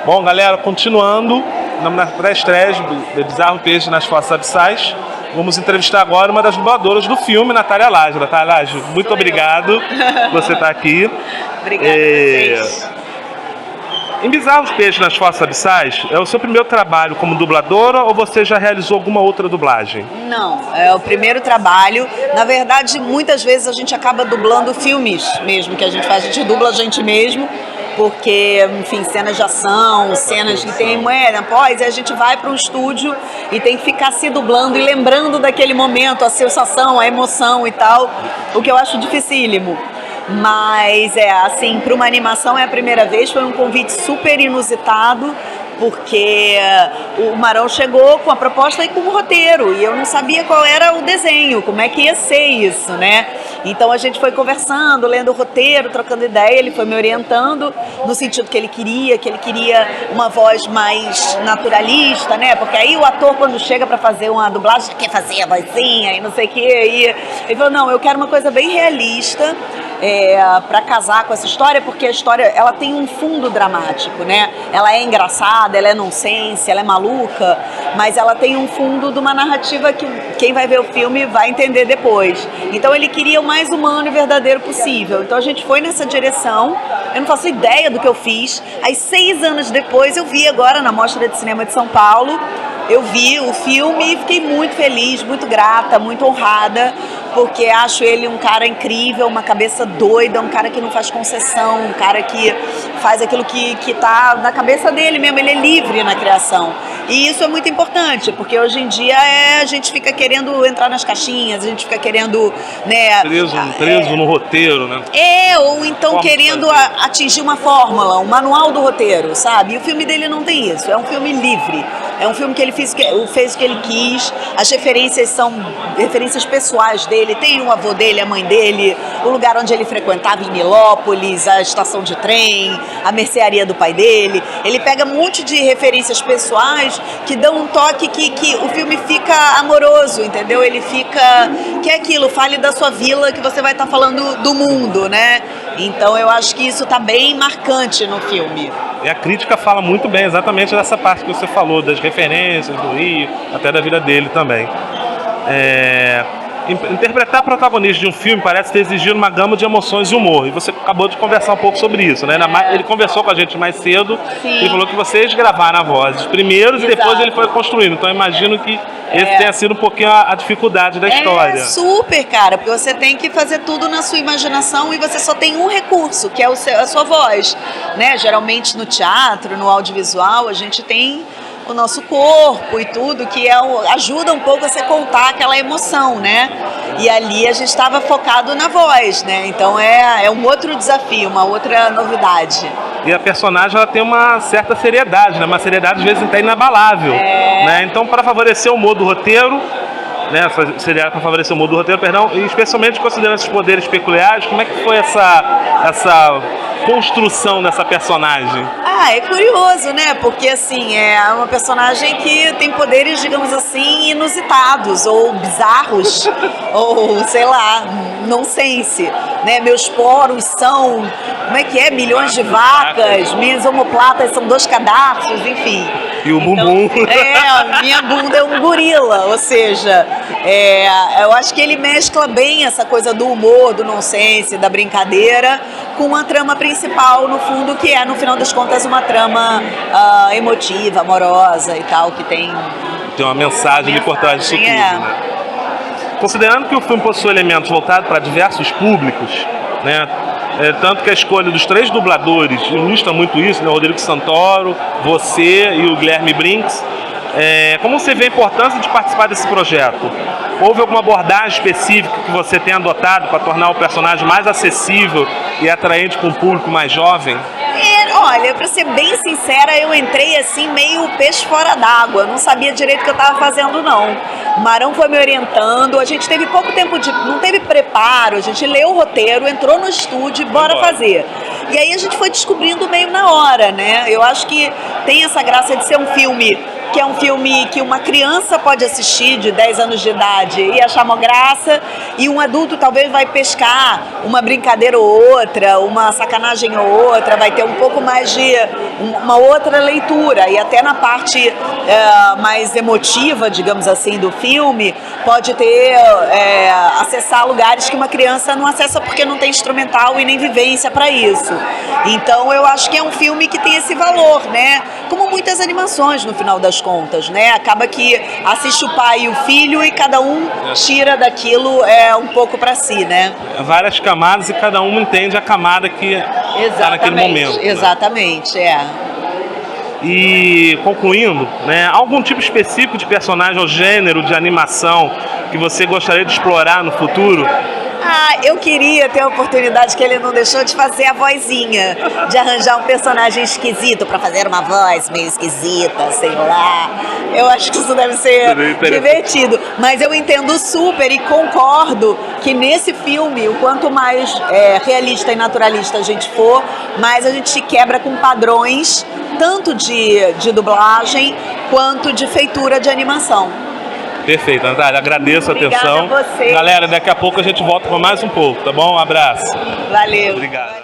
Bom, galera, continuando na pré-estreia de Bizarro Peixe nas Fossas Abissais, vamos entrevistar agora uma das dubladoras do filme, Natália Laje. Natália Laje, muito obrigado por você estar aqui. Obrigada a vocês. Em Bizarros Peixes nas Fossas Abissais, é o seu primeiro trabalho como dubladora ou você já realizou alguma outra dublagem? Não, é o primeiro trabalho. Na verdade, muitas vezes a gente acaba dublando filmes mesmo que a gente faz. A gente dubla a gente mesmo, porque, enfim, cenas de ação, cenas que tem após, e a gente vai para um estúdio e tem que ficar se dublando e lembrando daquele momento, a sensação, a emoção e tal, o que eu acho dificílimo. Mas assim, para uma animação é a primeira vez, foi um convite super inusitado, porque o Marão chegou com a proposta e com o roteiro, e eu não sabia qual era o desenho, como é que ia ser isso, né? Então a gente foi conversando, lendo o roteiro, trocando ideia, ele foi me orientando no sentido que ele queria uma voz mais naturalista, né? Porque aí o ator, quando chega para fazer uma dublagem, quer fazer a vozinha e não sei o quê, e ele falou, não, eu quero uma coisa bem realista, para casar com essa história, porque a história ela tem um fundo dramático, né? Ela é engraçada, ela é nonsense, ela é maluca, mas ela tem um fundo de uma narrativa que quem vai ver o filme vai entender depois. Então ele queria o mais humano e verdadeiro possível. Então a gente foi nessa direção. Eu não faço ideia do que eu fiz. Aí 6 anos depois eu vi agora na Mostra de Cinema de São Paulo. Eu vi o filme e fiquei muito feliz, muito grata, muito honrada, porque acho ele um cara incrível, uma cabeça doida, um cara que não faz concessão, um cara que faz aquilo que tá na cabeça dele mesmo, ele é livre na criação. E isso é muito importante, porque hoje em dia a gente fica querendo entrar nas caixinhas, a gente fica querendo, né... Preso no roteiro, né? Ou então querendo atingir uma fórmula, um manual do roteiro, sabe? E o filme dele não tem isso, é um filme livre. É um filme que ele fez o que ele quis, as referências são referências pessoais dele, tem o avô dele, a mãe dele, o lugar onde ele frequentava em Nilópolis, a estação de trem, a mercearia do pai dele. Ele pega um monte de referências pessoais que dão um toque que o filme fica amoroso, entendeu? Ele fica, que é aquilo, fale da sua vila que você vai estar falando do mundo, né? Então eu acho que isso está bem marcante no filme. E a crítica fala muito bem exatamente dessa parte que você falou, das referências do Rio, até da vida dele também. Interpretar protagonista de um filme parece ter exigido uma gama de emoções e humor. E você acabou de conversar um pouco sobre isso, né? Ele conversou com a gente mais cedo. Sim. E falou que vocês gravaram a voz primeiros e depois ele foi construindo. Então eu imagino que esse tenha sido um pouquinho a dificuldade da história. Super, cara, porque você tem que fazer tudo na sua imaginação e você só tem um recurso, que é a sua voz, né? Geralmente no teatro, no audiovisual, a gente tem o nosso corpo e tudo, que ajuda um pouco a você contar aquela emoção, né? E ali a gente estava focado na voz, né? Então é um outro desafio, uma outra novidade. E a personagem ela tem uma certa seriedade, né? Uma seriedade às vezes até inabalável, né? Então, para favorecer o humor do roteiro, né? Seria para favorecer o humor do roteiro, perdão, e especialmente considerando esses poderes peculiares, como é que foi essa construção dessa personagem? É curioso, né? Porque, assim, é uma personagem que tem poderes, digamos assim, inusitados, ou bizarros, ou, sei lá, nonsense, né? Meus poros são, como é que é? Milhões de vacas, minhas omoplatas são 2 cadarços, enfim. E o bumbum. Minha bunda é um gorila, ou seja, eu acho que ele mescla bem essa coisa do humor, do nonsense, da brincadeira, com uma trama principal, no fundo, que é, no final das contas, uma trama emotiva, amorosa e tal, que tem uma mensagem por trás disso tudo, né? Considerando que o filme possui elementos voltados para diversos públicos, né? Tanto que a escolha dos 3 dubladores ilustra muito isso, né? O Rodrigo Santoro, você e o Guilherme Brinks. Como você vê a importância de participar desse projeto? Houve alguma abordagem específica que você tenha adotado para tornar o personagem mais acessível e atraente para um público mais jovem? Olha, pra ser bem sincera, eu entrei assim meio peixe fora d'água, não sabia direito o que eu tava fazendo não. O Marão foi me orientando, a gente teve pouco tempo não teve preparo, a gente leu o roteiro, entrou no estúdio e bora fazer. E aí a gente foi descobrindo meio na hora, né? Eu acho que tem essa graça de ser um filme que é um filme que uma criança pode assistir de 10 anos de idade e achar uma graça, e um adulto talvez vai pescar uma brincadeira ou outra, uma sacanagem ou outra, vai ter um pouco mais de uma outra leitura, e até na parte mais emotiva, digamos assim, do filme, pode ter acessar lugares que uma criança não acessa porque não tem instrumental e nem vivência para isso. Então eu acho que é um filme que tem esse valor, né? Como muitas animações no final das contas, né? Acaba que assiste o pai e o filho e cada um tira daquilo um pouco para si, né? Várias camadas e cada um entende a camada que está naquele momento. Exatamente, E concluindo, né, algum tipo específico de personagem ou gênero de animação que você gostaria de explorar no futuro? Eu queria ter a oportunidade que ele não deixou de fazer a vozinha, de arranjar um personagem esquisito para fazer uma voz meio esquisita, sei lá. Eu acho que isso deve ser divertido. Mas eu entendo super e concordo que nesse filme, o quanto mais realista e naturalista a gente for, mais a gente se quebra com padrões, tanto de dublagem quanto de feitura de animação. Perfeito, Natália. Agradeço a atenção. Obrigada a você. Galera, daqui a pouco a gente volta com mais um pouco, tá bom? Um abraço. Valeu. Obrigado.